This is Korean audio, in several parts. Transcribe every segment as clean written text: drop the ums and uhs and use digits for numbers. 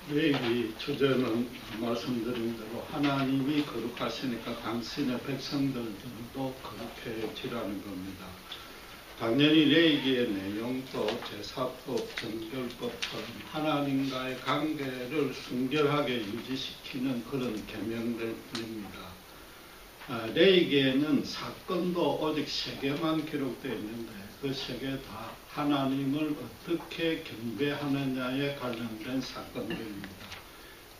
레위기 주제는 말씀드린 대로 하나님이 거룩하시니까 당신의 백성들도 거룩해지라는 겁니다. 당연히 레위기의 내용도 제사법, 정결법처럼 하나님과의 관계를 순결하게 유지시키는 그런 계명들 뿐입니다. 레위기에는 사건도 오직 3개만 기록되어 있는데 그 3개 다 하나님을 어떻게 경배하느냐에 관련된 사건들입니다.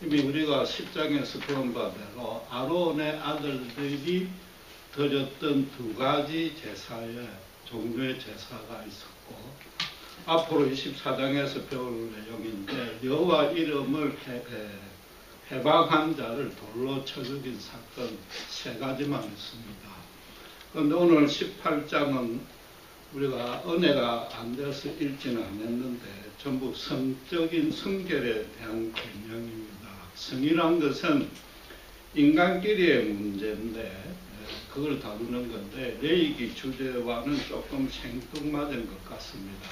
이미 우리가 10장에서 배운 바대로 아론의 아들들이 드렸던 2가지 제사의 종류의 제사가 있었고, 앞으로 24장에서 배울 내용인데 여호와 이름을 해방한 자를 돌로 쳐 죽인 사건 3가지만 있습니다. 그런데 오늘 18장은 우리가 은혜가 안 돼서 읽지는 않았는데 전부 성적인 성결에 대한 개념입니다. 성이란 것은 인간끼리의 문제인데 그걸 다루는 건데 레위기 주제와는 조금 생뚱맞은 것 같습니다.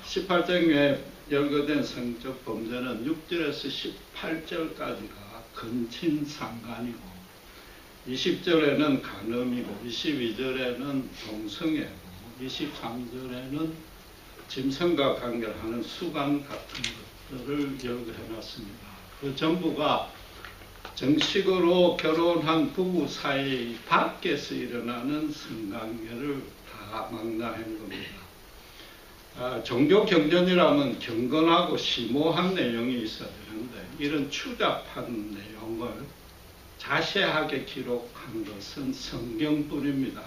18장에 열거된 성적 범죄는 6절에서 18절까지가 근친상간이고 20절에는 간음이고 22절에는 동성애고 23절에는 짐승과 관계하는 수간 같은 것들을 열거해놨습니다. 그 전부가 정식으로 결혼한 부부 사이 밖에서 일어나는 성관계를 다 망라한 겁니다. 종교 경전이라면 경건하고 심오한 내용이 있어야 되는데 이런 추잡한 내용을 자세하게 기록한 것은 성경뿐입니다.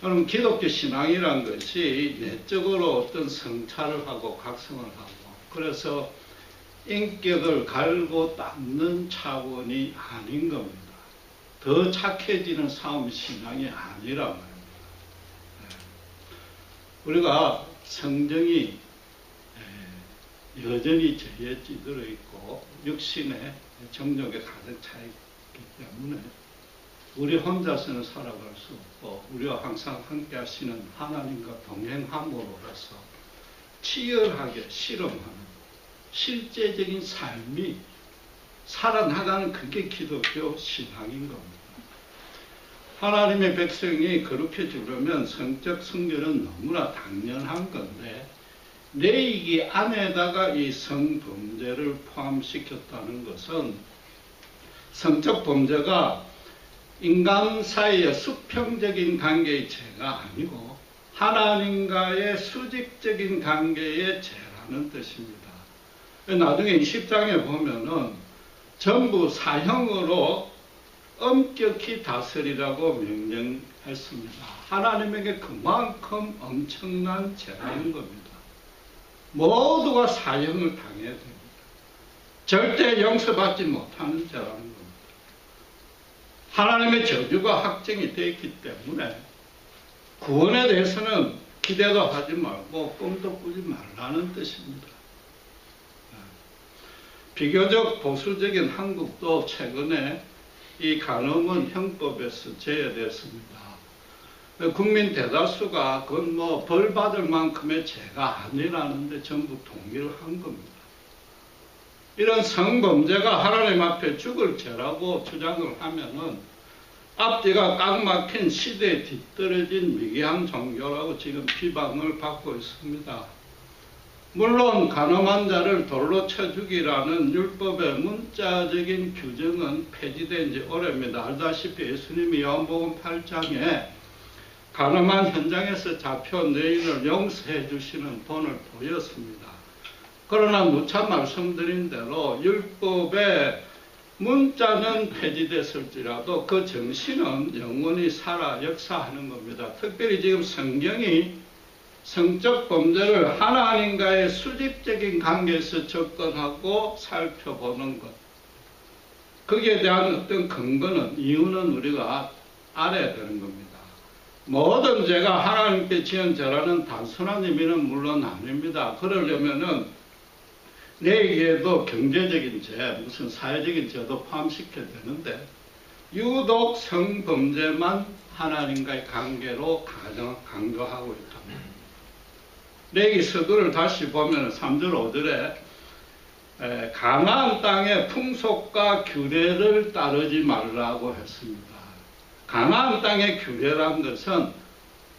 그럼 기독교 신앙이란 것이 내적으로 어떤 성찰을 하고 각성을 하고 그래서 인격을 갈고 닦는 차원이 아닌 겁니다. 더 착해지는 싸움 신앙이 아니란 말입니다. 우리가 성정이 여전히 죄에 찌들어 있고 육신의 정욕에 가득 차 있기 때문에 우리 혼자서는 살아갈 수 없고 우리와 항상 함께 하시는 하나님과 동행함으로써 치열하게 실험하는 실제적인 삶이 살아나가는 그게 기독교 신앙인 겁니다. 하나님의 백성이 거룩해지려면 성적 성결은 너무나 당연한 건데 레위기 안에다가 이 성범죄를 포함시켰다는 것은 성적 범죄가 인간 사이의 수평적인 관계의 죄가 아니고 하나님과의 수직적인 관계의 죄라는 뜻입니다. 나중에 10장에 보면은 전부 사형으로 엄격히 다스리라고 명령했습니다. 하나님에게 그만큼 엄청난 죄라는 겁니다. 모두가 사형을 당해야 됩니다. 절대 용서받지 못하는 죄라는 겁니다. 하나님의 저주가 확정이 되어 있기 때문에 구원에 대해서는 기대도 하지 말고 꿈도 꾸지 말라는 뜻입니다. 비교적 보수적인 한국도 최근에 이 간음은 형법에서 제외됐습니다. 국민 대다수가 그건 뭐 벌 받을 만큼의 죄가 아니라는데 전부 동의를 한 겁니다. 이런 성범죄가 하나님 앞에 죽을 죄라고 주장을 하면은 앞뒤가 꽉 막힌 시대에 뒤떨어진 미개한 종교라고 지금 비방을 받고 있습니다. 물론 간음한 자를 돌로 쳐 죽이라는 율법의 문자적인 규정은 폐지된 지 오래입니다. 알다시피 예수님이 요한복음 8장에 간음한 현장에서 잡혀온 여인을 용서해 주시는 본을 보였습니다. 그러나 누차 말씀드린 대로 율법의 문자는 폐지됐을지라도 그 정신은 영원히 살아 역사하는 겁니다. 특별히 지금 성경이 성적 범죄를 하나님과의 수직적인 관계에서 접근하고 살펴보는 것, 거기에 대한 어떤 근거는, 이유는 우리가 알아야 되는 겁니다. 모든 죄가 하나님께 지은 죄라는 단순한 의미는 물론 아닙니다. 그러려면은 레위기에도 경제적인 죄, 무슨 사회적인 죄도 포함시켜야 되는데 유독 성범죄만 하나님과의 관계로 강조하고 있답니다. 레위기 서두를 다시 보면 3절 5절에 가나안 땅의 풍속과 규례를 따르지 말라고 했습니다. 가나안 땅의 규례란 것은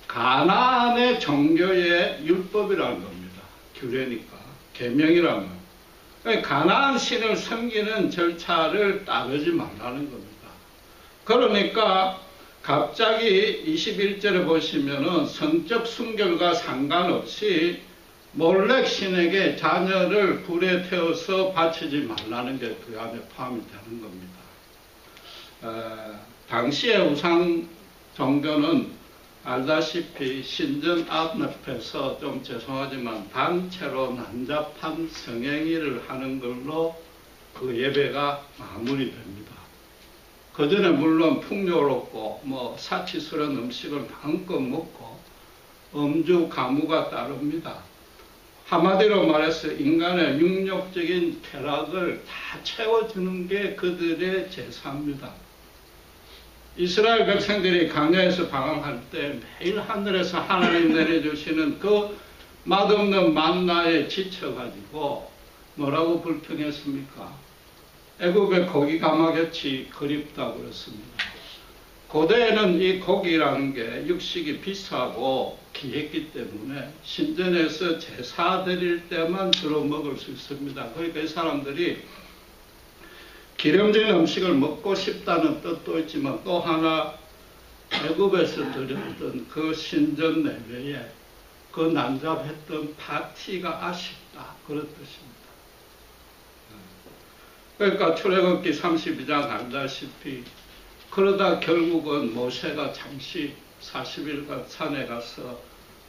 가나안의 종교의 율법이라는 겁니다. 규례니까 계명이라는 거예요. 가나안 신을 섬기는 절차를 따르지 말라는 겁니다. 그러니까 갑자기 21절에 보시면은 성적 순결과 상관없이 몰렉 신에게 자녀를 불에 태워서 바치지 말라는 게 그 안에 포함이 되는 겁니다. 당시의 우상 종교는 알다시피 신전 앞에서 좀 죄송하지만 단체로 난잡한 성행위를 하는 걸로 그 예배가 마무리됩니다. 그 전에 물론 풍요롭고 사치스러운 음식을 마음껏 먹고 음주 가무가 따릅니다. 한마디로 말해서 인간의 육력적인 쾌락을 다 채워주는 게 그들의 제사입니다. 이스라엘 백성들이 광야에서 방황할 때 매일 하늘에서 하나님 내려주시는 그 맛없는 만나에 지쳐가지고 뭐라고 불평했습니까? 애굽의 고기 가마같이 그립다고 그랬습니다. 고대에는 이 고기라는 게 육식이 비싸고 귀했기 때문에 신전에서 제사 드릴 때만 주로 먹을 수 있습니다. 그러니까 이 사람들이 기름진 음식을 먹고 싶다는 뜻도 있지만 또 하나 애굽에서 드렸던 그 신전 내외에 그 난잡했던 파티가 아쉽다 그런 뜻입니다. 그러니까 출애굽기 32장 알다시피 그러다 결국은 모세가 잠시 40일간 산에 가서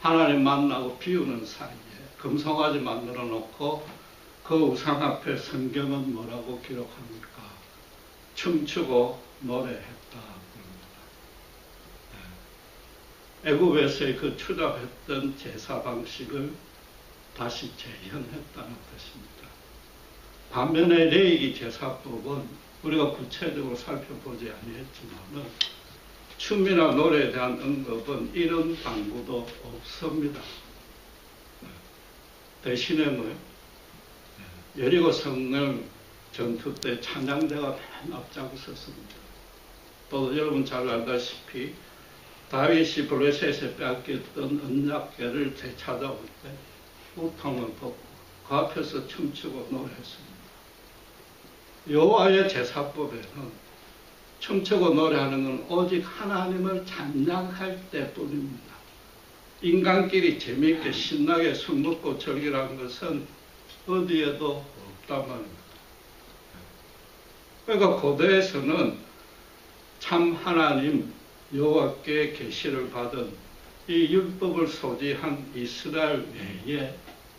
하나님 만나고 비우는 사이에 금송아지 만들어 놓고 그 우상 앞에 성경은 뭐라고 기록합니까? 춤추고 노래했다. 애굽에서의 그 추잡했던 제사 방식을 다시 재현했다는 뜻입니다. 반면에 레위기 제사법은 우리가 구체적으로 살펴보지 아니했지만 춤이나 노래에 대한 언급은 이런 당부도 없습니다. 대신에 여리고 성을 전투 때 찬양대가 맨 앞자고 섰습니다. 또 여러분 잘 알다시피 다윗이 블레셋에 빼앗겼던 언약궤를 되찾아올 때 우통을 벗고 그 앞에서 춤추고 노래했습니다. 여호와의 제사법에는 춤추고 노래하는 건 오직 하나님을 찬양할 때뿐입니다. 인간끼리 재미있게 신나게 술 먹고 즐기라는 것은 어디에도 없단 말입니다. 그러니까 고대에서는 참 하나님 여호와께 계시를 받은 이 율법을 소지한 이스라엘 외에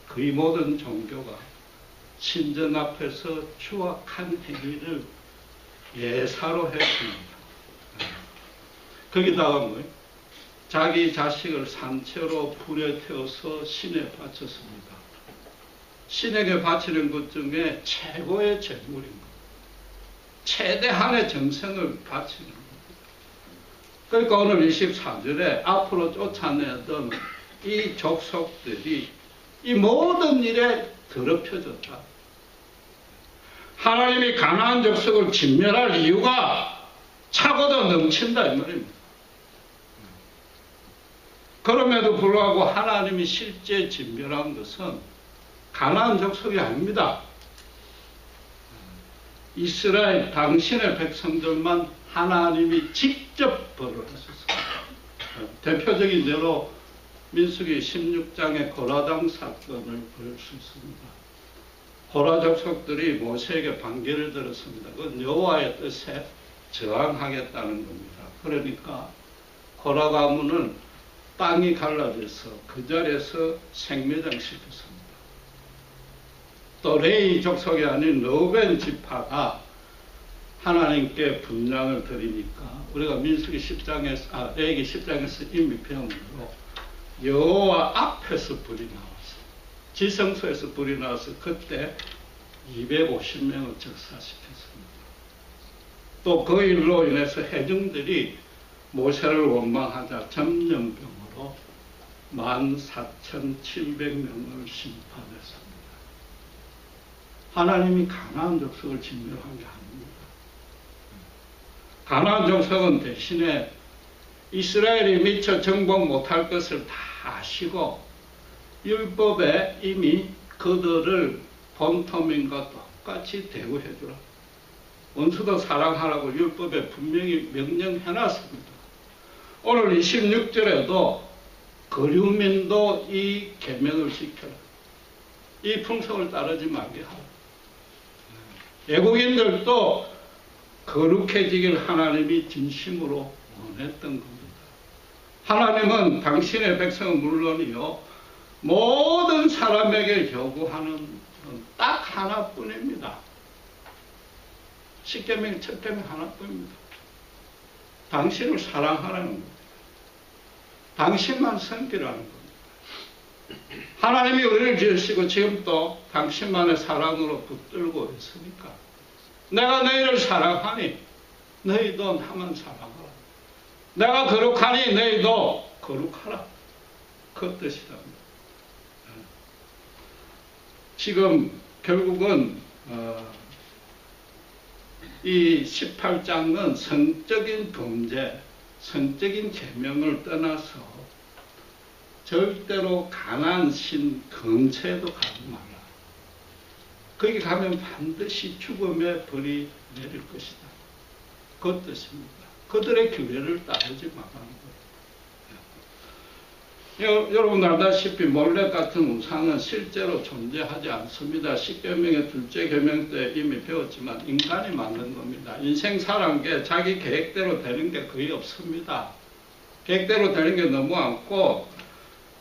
거의 모든 종교가 신전 앞에서 추악한 행위를 예사로 했습니다. 거기다가 자기 자식을 산채로 불에 태워서 신에 바쳤습니다. 신에게 바치는 것 중에 최고의 제물입니다. 최대한의 정성을 바치는 겁니다. 그러니까 오늘 24절에 앞으로 쫓아내던 이 족속들이 이 모든 일에 더럽혀졌다. 하나님이 가나안 족속을 진멸할 이유가 차고도 넘친다 이 말입니다. 그럼에도 불구하고 하나님이 실제 진멸한 것은 가나안 족속이 아닙니다. 이스라엘 당신의 백성들만 하나님이 직접 벌을 하셨습니다. 대표적인 예로 민수기 16장의 고라당 사건을 볼 수 있습니다. 고라 족속들이 모세에게 반기를 들었습니다. 그건 여호와의 뜻에 저항하겠다는 겁니다. 그러니까 고라 가문은 땅이 갈라져서 그 자리에서 생매장시켰습니다. 또 레위 족속이 아닌 르우벤 지파가 하나님께 분향을 드리니까 우리가 민수기 10장에서 레위기 10장에서 이미 배운 대로 여호와 앞에서 불이 나왔어요. 지성소에서 불이 나와서 그때 250명을 즉사시켰습니다. 또 그 일로 인해서 회중들이 모세를 원망하자 전염병으로 14,700명을 심판했습니다. 하나님이 가나안 족속을 진멸한 게 아닙니다. 가나안 족속은 대신에 이스라엘이 미처 정복 못할 것을 다 아시고 율법에 이미 그들을 본토민과 똑같이 대우해주라. 원수도 사랑하라고 율법에 분명히 명령해놨습니다. 오늘 26절에도 거류민도 이 계명을 지켜라. 이 풍속을 따르지 말게 하라. 외국인들도 거룩해지길 하나님이 진심으로 원했던 겁니다. 하나님은 당신의 백성은 물론이요 모든 사람에게 요구하는 딱 하나뿐입니다. 십계명 첫 계명 하나뿐입니다. 당신을 사랑하라는 겁니다. 당신만 섬기라는 겁니다. 하나님이 우리를 지으시고 지금 또 당신만의 사랑으로 붙들고 있으니까 내가 너희를 사랑하니 너희도 나만 사랑하라. 내가 거룩하니 너희도 거룩하라. 그 뜻이랍니다. 지금 결국은 이 18장은 성적인 범죄, 성적인 계명을 떠나서 절대로 가난 신 근처에도 가지 마라. 거기 가면 반드시 죽음의 벌이 내릴 것이다. 그 뜻입니다. 그들의 규례를 따르지 말라는 거예요. 여러분 알다시피 몰렉 같은 우상은 실제로 존재하지 않습니다. 십계명의 둘째 계명 때 이미 배웠지만 인간이 만든 겁니다. 인생 사는 게 자기 계획대로 되는 게 거의 없습니다. 계획대로 되는 게 너무 많고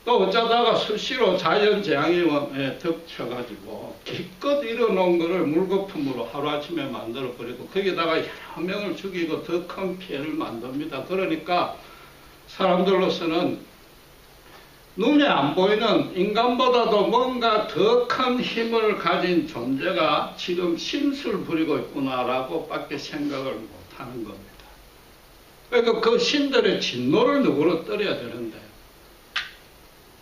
또 어쩌다가 수시로 자연재앙에 덮쳐가지고 기껏 이뤄놓은 거를 물거품으로 하루아침에 만들어버리고 거기다가 여러 명을 죽이고 더 큰 피해를 만듭니다. 그러니까 사람들로서는 눈에 안 보이는 인간보다도 뭔가 더 큰 힘을 가진 존재가 지금 신수를 부리고 있구나라고 밖에 생각을 못하는 겁니다. 그러니까 그 신들의 진노를 누구로 떨어야 되는데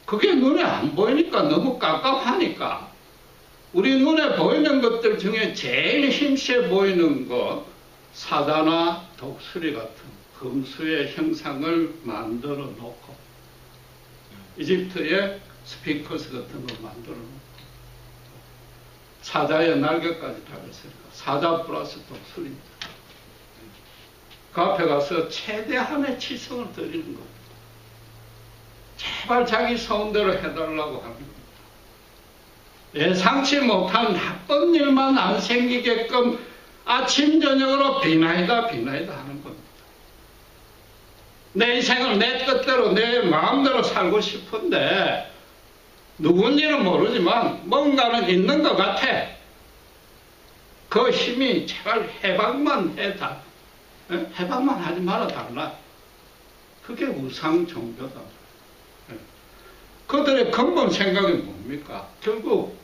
그게 눈에 안 보이니까 너무 깝깝하니까 우리 눈에 보이는 것들 중에 제일 힘세 보이는 것 사자나 독수리 같은 금수의 형상을 만들어 놓고 이집트의 스핑크스 같은 걸 만들어 놓고 사자의 날개까지 달렸으니까 사자 플러스 독수리입니다. 그 앞에 가서 최대한의 치성을 드리는 겁니다. 제발 자기 소원대로 해달라고 하는 겁니다. 예상치 못한 나쁜 일만 안 생기게끔 아침 저녁으로 비나이다 하는 겁니다. 내 인생을 내 뜻대로 내 마음대로 살고 싶은데 누군지는 모르지만 뭔가는 있는 것 같아. 그 힘이 제발 해방만 해다. 해방만 하지 말아달라. 그게 우상 종교다. 그들의 근본 생각이 뭡니까? 결국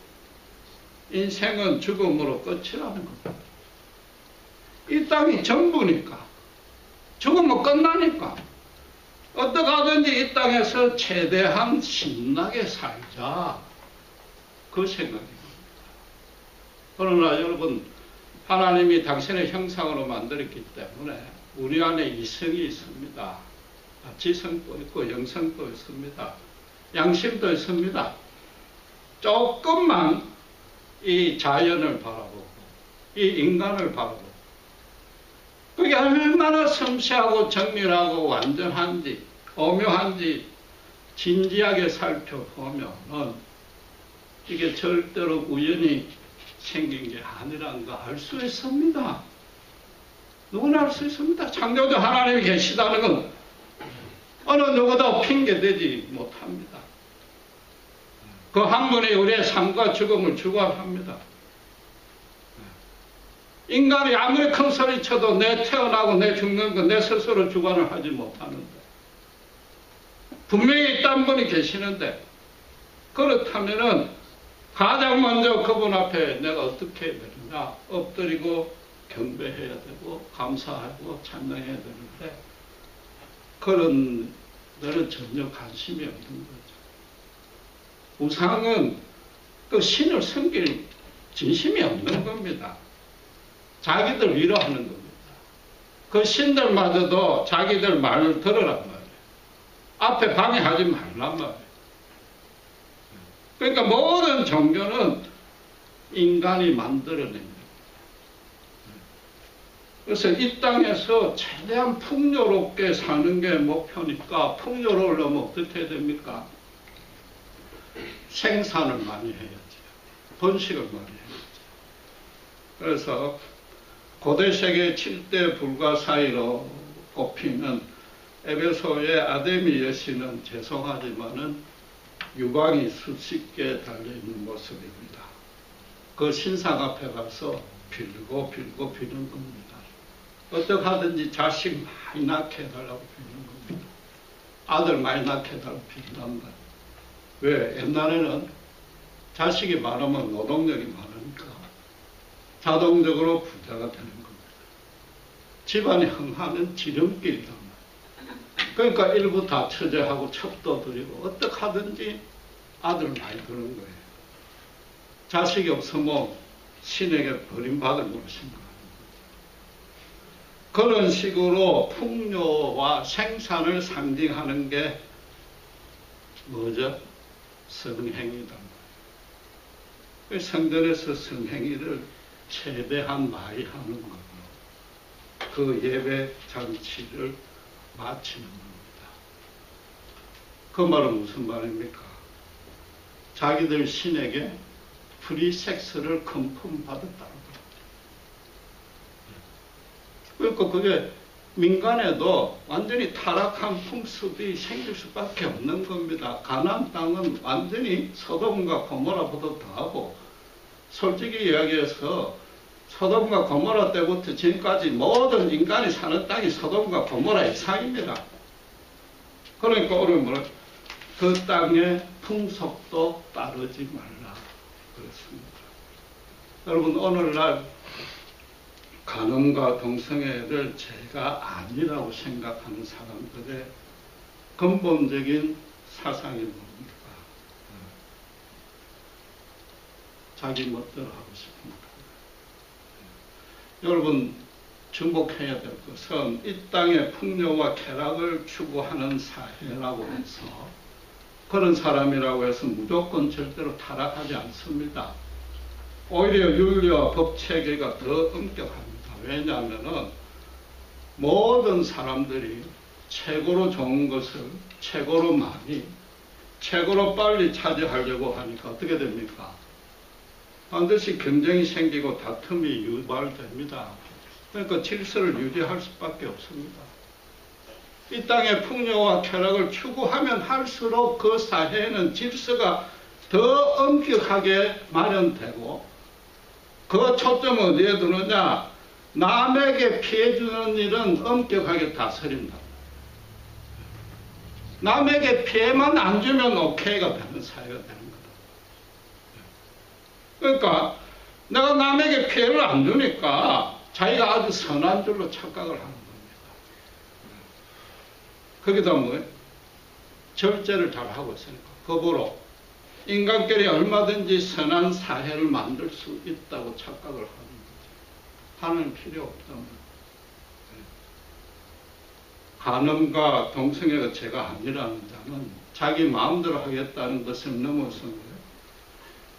인생은 죽음으로 끝이라는 겁니다. 이 땅이 전부니까 죽으면 끝나니까 어떻게 하든지 이 땅에서 최대한 신나게 살자. 그 생각입니다. 그러나 여러분 하나님이 당신의 형상으로 만들었기 때문에 우리 안에 이성이 있습니다. 지성도 있고 영성도 있습니다. 양심도 있습니다. 조금만 이 자연을 바라보고 이 인간을 바라보고 그게 얼마나 섬세하고 정밀하고 완전한지 오묘한지 진지하게 살펴보면 이게 절대로 우연히 생긴 게 아니라는 거 알 수 있습니다. 누구나 알 수 있습니다. 창조주 하나님이 계시다는 건 어느 누구도 핑계대지 못합니다. 그 한 분이 우리의 삶과 죽음을 주관합니다. 인간이 아무리 큰 소리 쳐도 내 태어나고 내 죽는 거 내 스스로 주관을 하지 못하는데 분명히 딴 분이 계시는데 그렇다면은 가장 먼저 그분 앞에 내가 어떻게 해야 되느냐 엎드리고 경배해야 되고 감사하고 찬양해야 되는데 그런 데는 전혀 관심이 없는 거죠. 우상은 그 신을 섬길 진심이 없는 겁니다. 자기들 위로하는 겁니다. 그 신들마저도 자기들 말을 들으란 말이에요. 앞에 방해하지 말란 말이에요. 그러니까 모든 종교는 인간이 만들어낸 겁니다. 그래서 이 땅에서 최대한 풍요롭게 사는 게 목표니까, 풍요로우려면 어떻게 해야 됩니까? 생산을 많이 해야지. 번식을 많이 해야지. 그래서 고대 세계 7대 불가 사이로 꼽히는 에베소의 아데미 여신은 죄송하지만은 유광이 수십 개 달려있는 모습입니다. 그 신상 앞에 가서 빌고 비는 겁니다. 어떻게 하든지 자식 많이 낳게 해달라고 비는 겁니다. 아들 많이 낳게 해달라고 비는단 말이에요. 왜? 옛날에는 자식이 많으면 노동력이 많으니까 자동적으로 부자가 되는 겁니다. 집안이 흥하면 지름길이란 말이에요. 그러니까 일부 다 처제하고 첩도 드리고 어떻게 하든지 아들을 많이 두는 거예요. 자식이 없으면 신에게 버림받을 것인 거예요. 그런 식으로 풍요와 생산을 상징하는 게 뭐죠? 성행위다. 성전에서 성행위를 최대한 많이 하는 거고 그 예배 잔치를 마치는 겁니다. 그 말은 무슨 말입니까? 자기들 신에게 프리섹스를 금품받았다는 거예요. 그러니까 그게 민간에도 완전히 타락한 풍습이 생길 수밖에 없는 겁니다. 가나안 땅은 완전히 소돔과 고모라보다 더하고, 솔직히 이야기해서 소돔과 고모라 때부터 지금까지 모든 인간이 사는 땅이 소돔과 고모라 이상입니다. 그러니까 오늘 그 땅의 풍속도 따르지 말라 그렇습니다. 여러분, 오늘날 간음과 동성애를 죄가 아니라고 생각하는 사람들의 근본적인 사상이 뭡니까? 자기 멋대로 하고 싶은 거. 여러분, 중복해야 될 것은 이 땅의 풍요와 쾌락을 추구하는 사회라고 해서, 그런 사람이라고 해서 무조건 절대로 타락하지 않습니다. 오히려 윤리와 법 체계가 더 엄격합니다. 왜냐하면 모든 사람들이 최고로 좋은 것을 최고로 많이, 최고로 빨리 차지하려고 하니까 어떻게 됩니까? 반드시 경쟁이 생기고 다툼이 유발됩니다. 그러니까 질서를 유지할 수밖에 없습니다. 이 땅의 풍요와 쾌락을 추구하면 할수록 그 사회에는 질서가 더 엄격하게 마련되고, 그 초점은 어디에 두느냐? 남에게 피해 주는 일은 엄격하게 다스린다. 남에게 피해만 안 주면 오케이가 되는 사회가 되는 거다. 그러니까 내가 남에게 피해를 안 주니까 자기가 아주 선한 줄로 착각을 하는 겁니다. 거기다 뭐 절제를 잘 하고 있으니까 법으로 인간끼리 얼마든지 선한 사회를 만들 수 있다고 착각을 하는 거죠. 하는 필요 없다면. 간음과 동성애가 죄가 아니라는 자는 자기 마음대로 하겠다는 것을 넘어서는 거예요.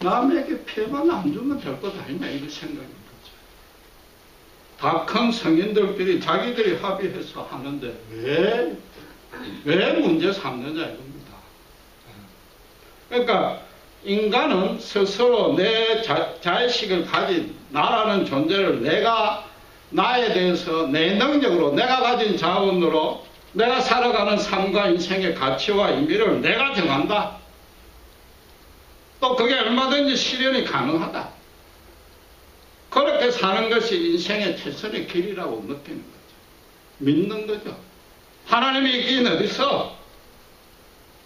남에게 피해만 안 주면 될 것 아니냐, 이런 생각인 거죠. 다 큰 성인들끼리 자기들이 합의해서 하는데 왜 문제 삼느냐 이겁니다. 그러니까 인간은 스스로 내 자의식을 가진 나라는 존재를 나에 대해서 내 능력으로, 내가 가진 자원으로 내가 살아가는 삶과 인생의 가치와 의미를 내가 정한다. 또 그게 얼마든지 실현이 가능하다. 그렇게 사는 것이 인생의 최선의 길이라고 느끼는 거죠. 믿는 거죠. 하나님이 있긴 어디서?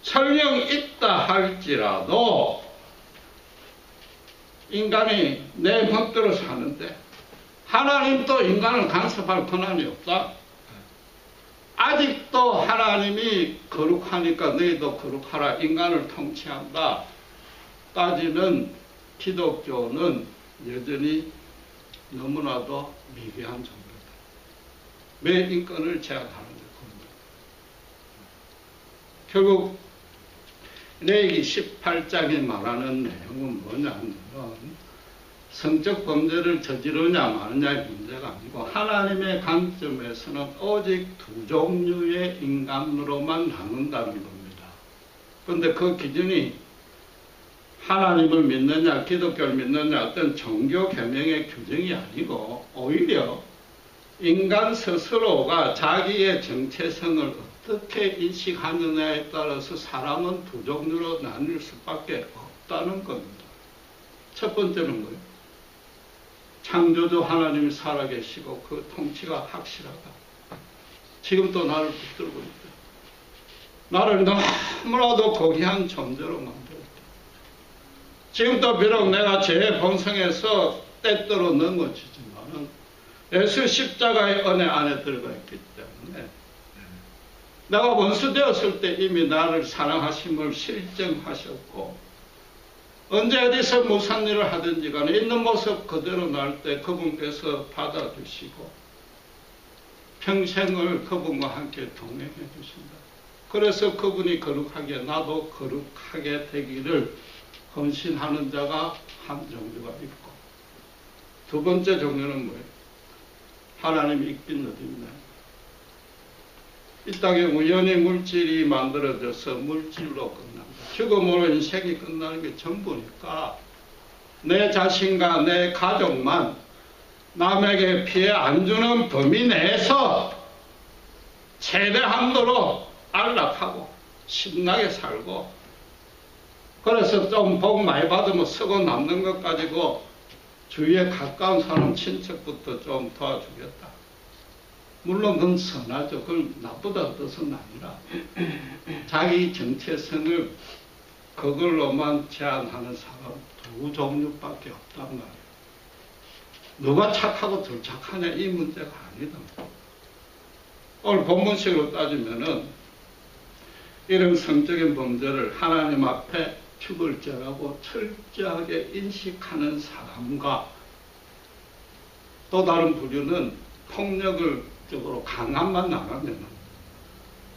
설령 있다 할지라도 인간이 내 멋대로 사는데 하나님도 인간을 간섭할 권한이 없다. 아직도 하나님이 거룩하니까 너희도 거룩하라, 인간을 통치한다 따지는 기독교는 여전히 너무나도 미개한 정도다. 매 인권을 제한하는 겁니다. 결국 레위기 18장이 말하는 내용은 뭐냐면 성적 범죄를 저지르냐 마느냐의 문제가 아니고 하나님의 관점에서는 오직 두 종류의 인간으로만 나눈다는 겁니다. 그런데 그 기준이 하나님을 믿느냐 기독교를 믿느냐 어떤 종교 개명의 규정이 아니고 오히려 인간 스스로가 자기의 정체성을 어떻게 인식하느냐에 따라서 사람은 두 종류로 나뉠 수밖에 없다는 겁니다. 첫 번째는 뭐예요? 창조주 하나님이 살아계시고 그 통치가 확실하다. 지금도 나를 붙들고 있다. 나를 너무나도 고귀한 존재로 만들었다. 지금도 비록 내가 제 본성에서 때때로 넘어지지만 예수 십자가의 은혜 안에 들어가 있기 때문에 내가 원수 되었을 때 이미 나를 사랑하심을 실증하셨고 언제 어디서 무슨 일을 하든지 간에 있는 모습 그대로 날 때 그분께서 받아주시고 평생을 그분과 함께 동행해 주신다. 그래서 그분이 거룩하게 나도 거룩하게 되기를 헌신하는 자가 한 종류가 있고 두 번째 종류는 뭐예요? 하나님이 있긴 어디 있나요? 이 땅에 우연히 물질이 만들어져서 물질로 끝난다. 죽음으로 인생이 끝나는 게 전부니까 내 자신과 내 가족만 남에게 피해 안 주는 범위 내에서 최대한도로 안락하고 신나게 살고 그래서 좀 복 많이 받으면 쓰고 남는 것 가지고 주위에 가까운 사람 친척부터 좀 도와주겠다. 물론 그건 선하죠. 그걸 나쁘다 뜻은 아니라 자기 정체성을 그걸로만 제한하는 사람 두 종류밖에 없단 말이에요. 누가 착하고 덜 착하냐 이 문제가 아니다. 오늘 본문식으로 따지면은 이런 성적인 범죄를 하나님 앞에 죽을 죄라고 철저하게 인식하는 사람과 또 다른 부류는 폭력을 적으로 강함만 나가면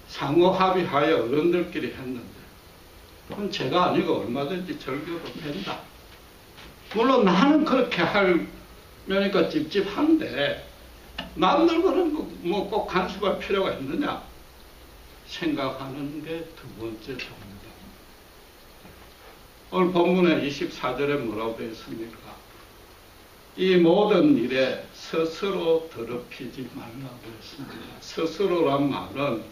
상호 합의하여 어른들끼리 했는데 그건 죄가 아니고 얼마든지 절교도 된다. 물론 나는 그렇게 하려니까 찝찝한데 남들 그런 거 뭐 꼭 간섭할 필요가 있느냐 생각하는 게 두 번째 종류다. 오늘 본문의 24절에 뭐라고 되어 있습니까? 이 모든 일에 스스로 더럽히지 말라고 했습니다. 스스로란 말은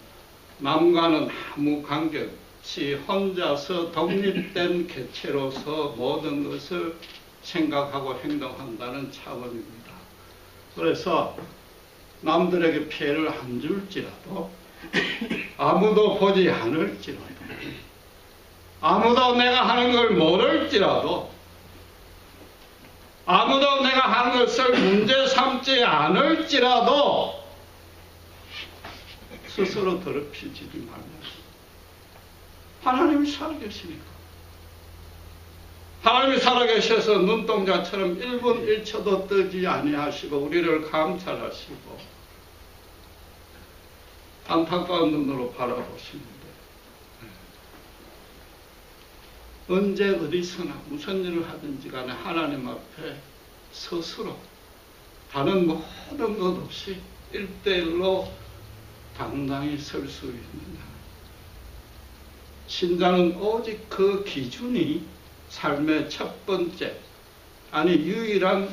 남과는 아무 관계없이 혼자서 독립된 개체로서 모든 것을 생각하고 행동한다는 차원입니다. 그래서 남들에게 피해를 안 줄지라도 아무도 보지 않을지라도 아무도 내가 하는 걸 모를지라도 아무도 내가 하는 것을 문제 삼지 않을지라도 스스로 더럽히지 말라. 하나님이 살아계시니까. 하나님이 살아계셔서 눈동자처럼 1분 1초도 뜨지 아니하시고 우리를 감찰하시고 안타까운 눈으로 바라보시는데 언제 어디서나 무슨 일을 하든지 간에 하나님 앞에 스스로 다른 모든 것 없이 1대1로 당당히 설 수 있느냐. 신자는 오직 그 기준이 삶의 첫 번째, 아니 유일한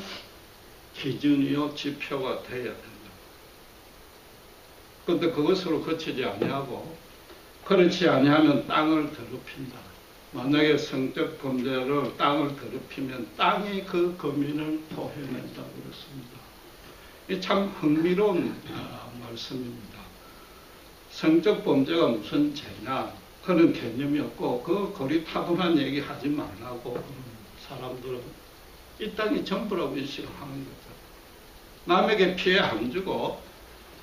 기준이요 지표가 되어야 된다. 그런데 그것으로 그치지 아니하고 그렇지 아니하면 땅을 더럽힌다. 만약에 성적 범죄를 땅을 더럽히면 땅이 그 거민을 토해낸다고 그랬습니다. 이 참 흥미로운 말씀입니다. 성적 범죄가 무슨 죄냐 그런 개념이 없고 그 고리타분한 얘기 하지 말라고 사람들은 이 땅이 전부라고 인식을 하는 거죠. 남에게 피해 안 주고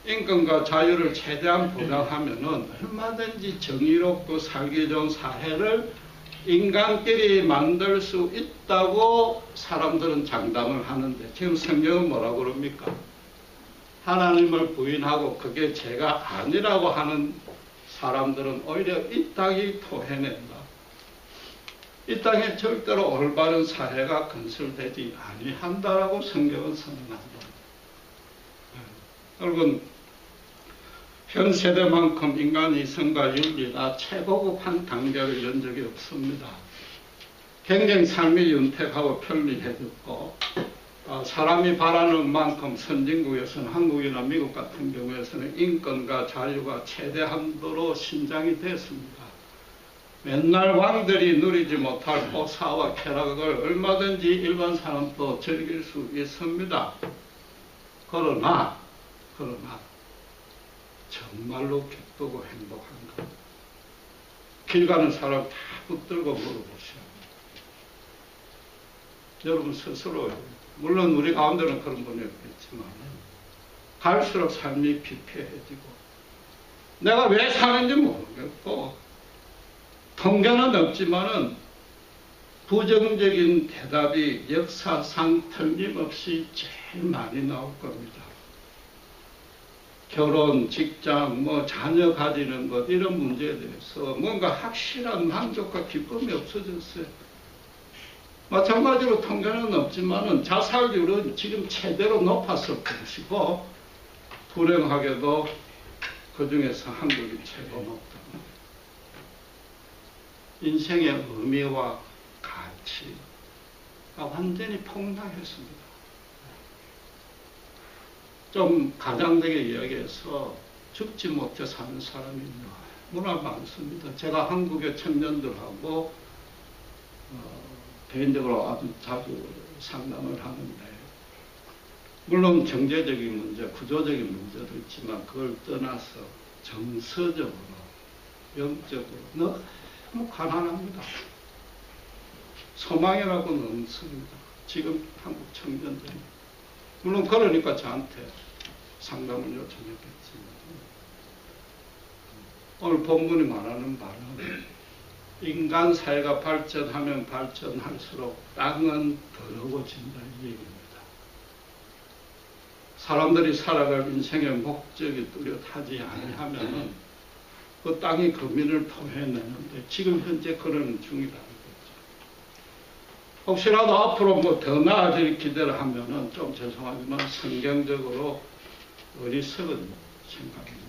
인권과 자유를 최대한 보장하면은 얼마든지 정의롭고 살기 좋은 사회를 인간끼리 만들 수 있다고 사람들은 장담을 하는데 지금 성경은 뭐라고 그럽니까? 하나님을 부인하고 그게 죄가 아니라고 하는 사람들은 오히려 이 땅이 토해낸다. 이 땅에 절대로 올바른 사회가 건설되지 아니한다라고 성경은 선언한다. 여러분, 현 세대만큼 인간 이성과 윤리가 최고급한 단계를 연 적이 없습니다. 굉장히 삶이 윤택하고 편리해졌고 사람이 바라는 만큼 선진국에서는 한국이나 미국 같은 경우에서는 인권과 자유가 최대한도로 신장이 됐습니다. 맨날 왕들이 누리지 못할 호사와 쾌락을 얼마든지 일반 사람도 즐길 수 있습니다. 그러나 정말로 기쁘고 행복한가? 길 가는 사람 다 붙들고 물어보셔야 합니다. 여러분 스스로, 물론 우리 가운데는 그런 분이 없겠지만 갈수록 삶이 피폐해지고 내가 왜 사는지 모르겠고 통계는 없지만은 부정적인 대답이 역사상 틀림없이 제일 많이 나올 겁니다. 결혼, 직장, 자녀 가지는 것 이런 문제에 대해서 뭔가 확실한 만족과 기쁨이 없어졌어요. 마찬가지로 통계는 없지만은 자살률은 지금 최대로 높았을 것이고 불행하게도 그 중에서 한국이 최고 높다. 인생의 의미와 가치가 완전히 폭락했습니다. 좀 가장되게 이야기해서 죽지 못해 사는 사람이 너무나 많습니다. 제가 한국의 청년들하고 개인적으로 아주 자주 상담을 하는데 물론 경제적인 문제, 구조적인 문제도 있지만 그걸 떠나서 정서적으로, 영적으로 너무 가난합니다. 소망이라고는 없습니다. 지금 한국 청년들이. 물론 그러니까 저한테 상담을 요청했겠지만 오늘 본문이 말하는 바는 인간 사회가 발전하면 발전할수록 땅은 더러워진다는 얘기입니다. 사람들이 살아갈 인생의 목적이 뚜렷하지 아니하면 그 땅이 거민을 토해내는데 지금 현재 그런 중이라는 거죠. 혹시라도 앞으로 더 나아질 기대를 하면은 좀 죄송하지만 성경적으로 어리석은 생각입니다.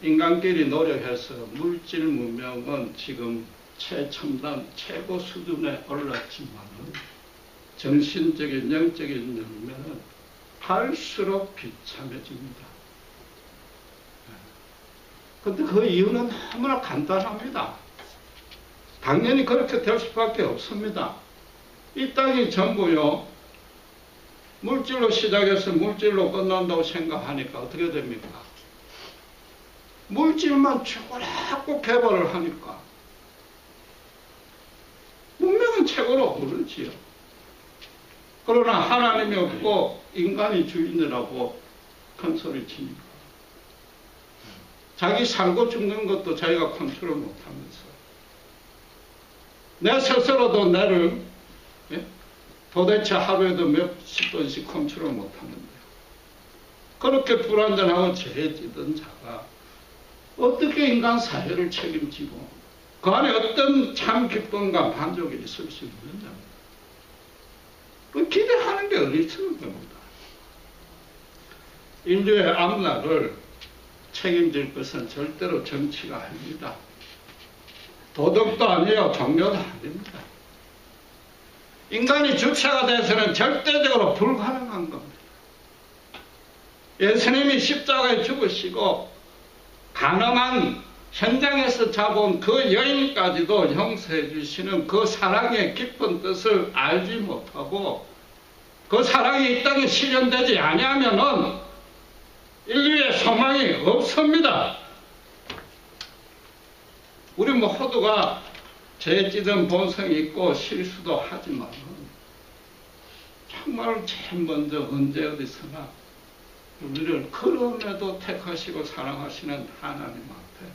인간끼리 노력해서 물질 문명은 지금 최첨단 최고 수준에 올랐지만은 정신적인 영적인 열매는 할수록 비참해집니다. 그런데 그 이유는 너무나 간단합니다. 당연히 그렇게 될 수밖에 없습니다. 이 땅이 전부요 물질로 시작해서 물질로 끝난다고 생각하니까 어떻게 됩니까? 물질만 최고라고 개발을 하니까 문명은 최고로 오르지요. 그러나 하나님이 없고 인간이 주인이라고 큰 소리 치니까 자기 살고 죽는 것도 자기가 컨트롤 못하면서 내 스스로도 나를 도대체 하루에도 몇십 번씩 컨트롤 못하는데 그렇게 불안전하고 죄에 찌든 자가 어떻게 인간 사회를 책임지고 그 안에 어떤 참 기쁨과 만족이 있을 수 있느냐. 그 기대하는 게 어리석은 겁니다. 인류의 앞날을 책임질 것은 절대로 정치가 아닙니다. 도덕도 아니에요. 종교도 아닙니다. 인간이 주체가 돼서는 절대적으로 불가능한 겁니다. 예수님이 십자가에 죽으시고 가늠한 현장에서 잡아온 그 여인까지도 용서해 주시는 그 사랑의 깊은 뜻을 알지 못하고 그 사랑이 이 땅에 실현되지 아니하면은 인류의 소망이 없습니다. 우리 모두가 죄 찌든 본성이 있고 실수도 하지만 정말 제일 먼저 언제 어디서나 우리를 그럼에도 택하시고 사랑하시는 하나님 앞에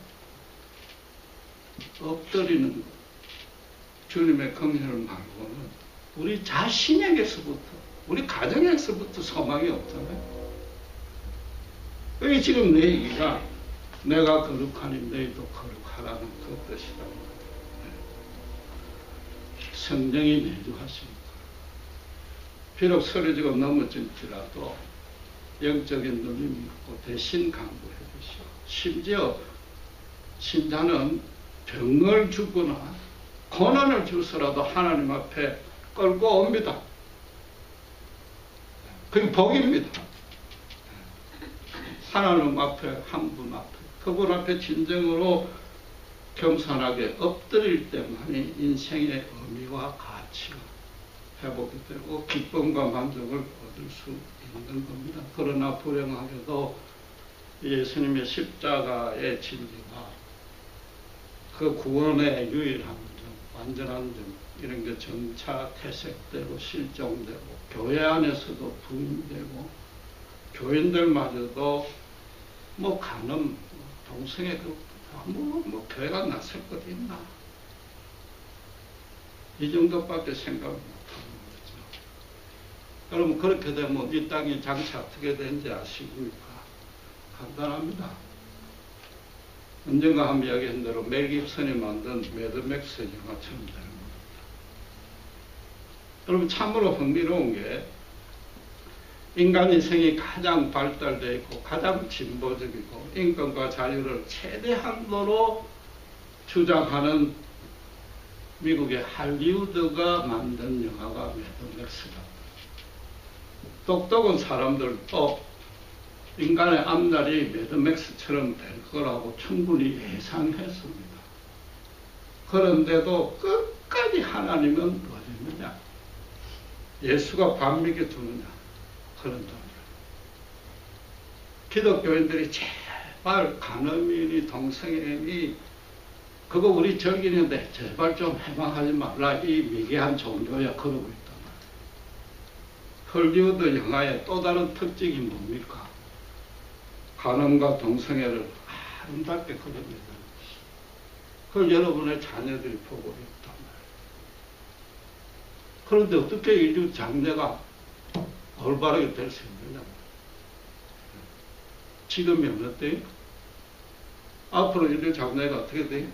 엎드리는 주님의 긍휼을 말고는 우리 자신에게서부터, 우리 가정에서부터 소망이 없잖아요. 여기 지금 내 얘기가 내가 거룩하니 너희도 거룩하라는 그 뜻이다. 성령이 내주하십니다. 비록 쓰러지고 넘어질지라도 영적인 눈이 있고 대신 강구해 주시오. 심지어 신자는 병을 주거나 고난을 주서라도 하나님 앞에 끌고 옵니다. 그게 복입니다. 하나님 앞에, 한 분 앞에, 그분 앞에 진정으로 겸손하게 엎드릴 때만이 인생의 의미와 가치가 회복이 되고 기쁨과 만족을 얻을 수 있는 겁니다. 그러나 불행하게도 예수님의 십자가의 진리가 그 구원의 유일한 점, 완전한 점, 이런 게 점차 퇴색되고 실종되고 교회 안에서도 부인되고 교인들마저도 뭐 간음, 동성애 뭐 교회가 나설 것 있나? 이 정도밖에 생각을 못하는 거죠. 여러분 그렇게 되면 이 땅이 장차 어떻게 되는지 아십니까? 간단합니다. 언젠가 한번 이야기한 대로 멜 깁슨이 만든 매드맥스 영화처럼 되는 겁니다. 여러분 참으로 흥미로운 게 인간 인생이 가장 발달되어 있고 가장 진보적이고 인권과 자유를 최대한도로 주장하는 미국의 할리우드가 만든 영화가 매드맥스다. 똑똑한 사람들도 인간의 앞날이 매드맥스처럼 될 거라고 충분히 예상했습니다. 그런데도 끝까지 하나님은 어딨느냐? 예수가 반미게 두느냐? 그런 점이에요. 기독교인들이 제발 간음이니 동성애니 그거 우리 즐기는데 제발 좀 해방하지 말라, 이 미개한 종교야 그러고 있단 말이에요. 헐리우드 영화의 또 다른 특징이 뭡니까? 간음과 동성애를 아름답게 그립니다. 그걸 여러분의 자녀들이 보고 있단 말이에요. 그런데 어떻게 인류 장래가 올바르게 될 수 있느냐? 지금이 어느 때요? 앞으로 인류 장래가 어떻게 돼요?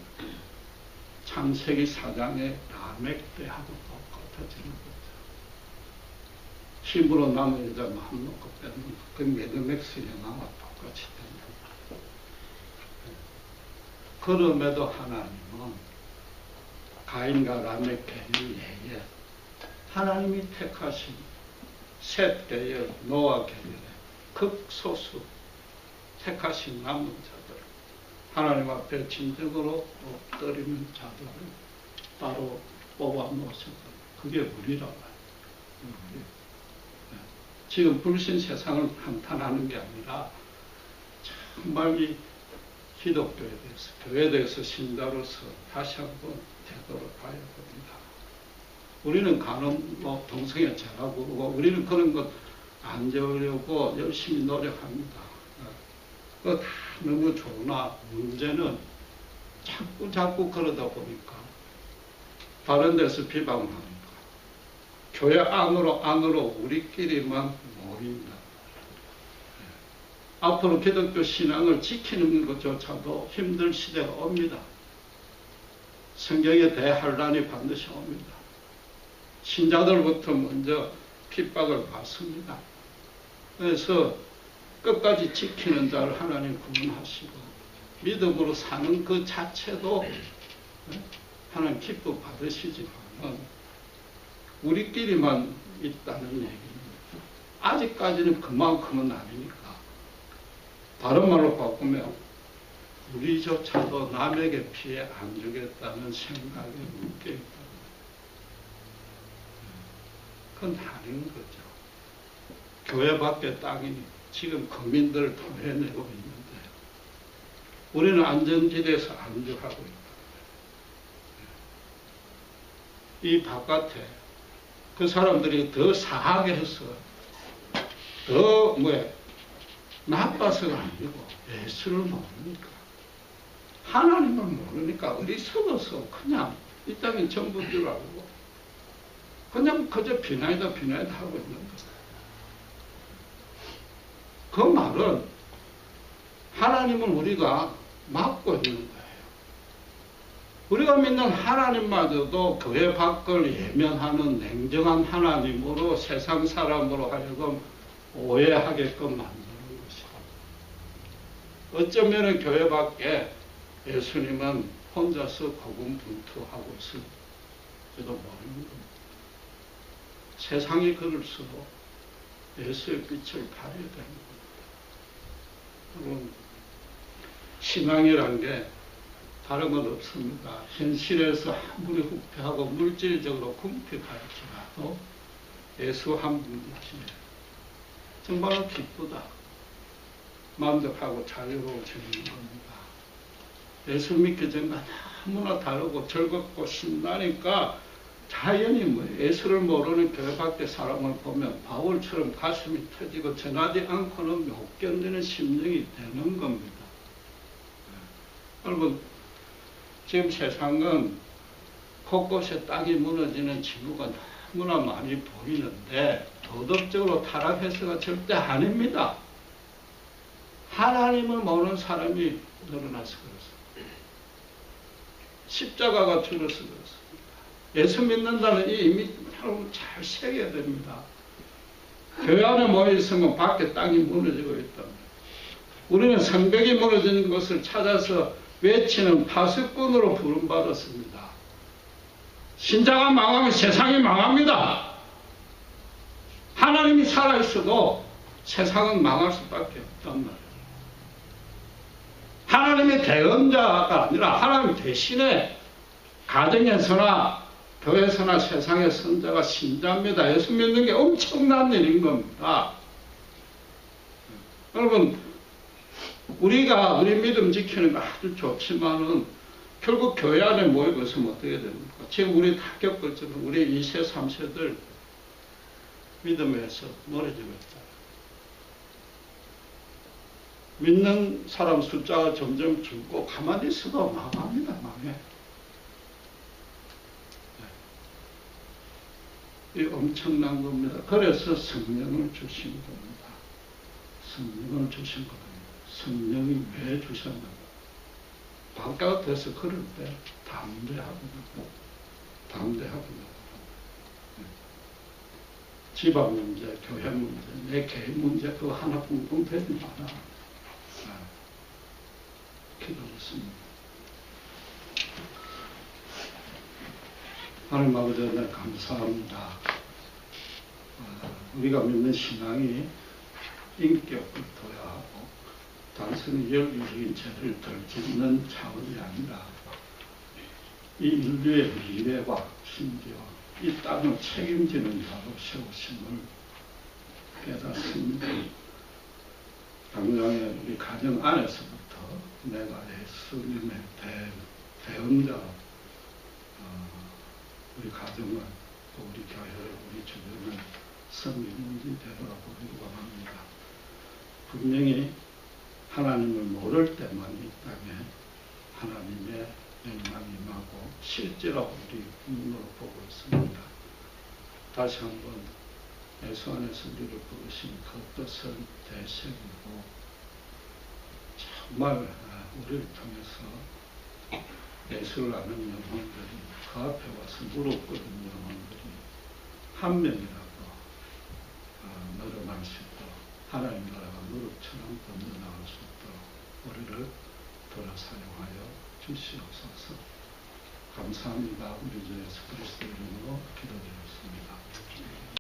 창세기 4장의 라멕 때하고 똑같아지는 거죠. 힘으로 남은 여자 마음 놓고 뺏는 그 매드맥스 영화와 똑같이 됩니다. 그럼에도 하나님은 가인과 라멕 계류에 하나님이 택하신 셋 계열, 노아 계열의 극소수 택하신 남은 자들, 하나님 앞에 진정으로 엎드리는 자들을 따로 뽑아 놓으셨다. 그게 우리란 말이에요. 지금 불신 세상을 한탄하는 게 아니라 정말 이 기독교에 대해서, 교회에 대해서 신자로서 다시 한번 되돌아봐야 됩니다. 우리는 간음, 뭐 동성애 죄라고 그러고 우리는 그런 것 안 지으려고 열심히 노력합니다. 그거 다 너무 좋으나 문제는 자꾸 그러다 보니까 다른 데서 비방을 하니까 교회 안으로 우리끼리만 모인다. 앞으로 기독교 신앙을 지키는 것조차도 힘들 시대가 옵니다. 성경의 대환란이 반드시 옵니다. 신자들부터 먼저 핍박을 받습니다. 그래서 끝까지 지키는 자를 하나님 구원하시고 믿음으로 사는 그 자체도 하나님 기쁨 받으시지만 우리끼리만 있다는 얘기입니다. 아직까지는 그만큼은 아니니까. 다른 말로 바꾸면 우리조차도 남에게 피해 안 주겠다는 생각에 묶여 있다. 그건 아닌 거죠. 교회 밖에 땅이니 지금 국민들을 토해내고 있는데 우리는 안전지대에서 안주하고 있다. 이 바깥에 그 사람들이 더 사하게 해서 더 나빠서가 아니고 예수를 모르니까 하나님을 모르니까 어리석어서 그냥 이 땅이 전부인 줄 알고 그냥 그저 비나이다 하고 있는 거예요. 그 말은 하나님은 우리가 막고 있는 거예요. 우리가 믿는 하나님마저도 교회 밖을 예면하는 냉정한 하나님으로 세상 사람으로 하여금 오해하게끔 만드는 것이다. 어쩌면 교회 밖에 예수님은 혼자서 고군분투하고 있을지도 모르는 겁니다. 세상이 그럴수록 예수의 빛을 발해야 되는 겁니다. 여러분, 신앙이란 게 다른 건 없습니다. 현실에서 아무리 후패하고 물질적으로 궁핍할지라도 예수 한 분이시네. 정말 기쁘다. 만족하고 자유로워지는 겁니다. 예수 믿기 전과 너무나 다르고 즐겁고 신나니까 자연히 예수를 모르는 교회 밖의 사람을 보면 바울처럼 가슴이 터지고 전하지 않고는 못 견디는 심정이 되는 겁니다. 여러분, 지금 세상은 곳곳에 땅이 무너지는 징후가 너무나 많이 보이는데 도덕적으로 타락해서가 절대 아닙니다. 하나님을 모르는 사람이 늘어나서 그렇습니다. 십자가가 줄어서 그렇습니다. 예수 믿는다는 이 의미 여러분 잘 새겨야 됩니다. 교회 안에 모여 있으면 밖에 땅이 무너지고 있답니다. 우리는 성벽이 무너지는 것을 찾아서 외치는 파수꾼으로 부름받았습니다. 신자가 망하면 세상이 망합니다. 하나님이 살아있어도 세상은 망할 수밖에 없단 말이에요. 하나님의 대언자가 아니라 하나님 대신에 가정에서나 교회에서나 세상의 선자가 신자입니다. 예수 믿는 게 엄청난 일인 겁니다. 여러분, 우리가 우리 믿음 지키는 거 아주 좋지만은 결국 교회 안에 모이고 있으면 어떻게 됩니까? 지금 우리 다 겪었지만 우리 2세, 3세들 믿음에서 멀어지고 있다. 믿는 사람 숫자가 점점 줄고 가만히 있어도 망합니다. 망해. 이 엄청난 겁니다. 그래서 성령을 주신 겁니다. 성령을 주신 겁니다. 성령이 왜 주셨는가? 바깥에서 그럴 때 담대하고 집안 문제, 교회 문제, 내 개인 문제 그거 하나 붕붕 되지 마라. 기도했습니다. 하나님 아버지 하나님 감사합니다. 우리가 믿는 신앙이 인격을 도야하고 단순히 열기적인 죄를 덜 짓는 차원이 아니라 이 인류의 미래와 심지어 이 땅을 책임지는 자로 세우심을 깨닫습니다. 당장에 우리 가정 안에서부터 내가 예수님의 대언자 우리 가정을 또 우리 교회를 우리 주변을 성인문지 되돌아보기를 원합니다. 분명히 하나님을 모를 때만 이 땅에 하나님의 영광이 임하고 실제로 우리 눈으로 보고 있습니다. 다시 한번 예수 안에서 우리를 부르신 그 뜻을 되새기고 정말 우리를 통해서 예수를 아는 영혼들이 그 앞에 와서 무릎 꿇은 영혼들이 한 명이라도 늘어날 수 있도록 하나님 나라가 무릎처럼 건너나갈 수 있도록 우리를 돌아 사용하여 주시옵소서. 감사합니다. 우리 주 예수 그리스도 이름으로 기도드렸습니다.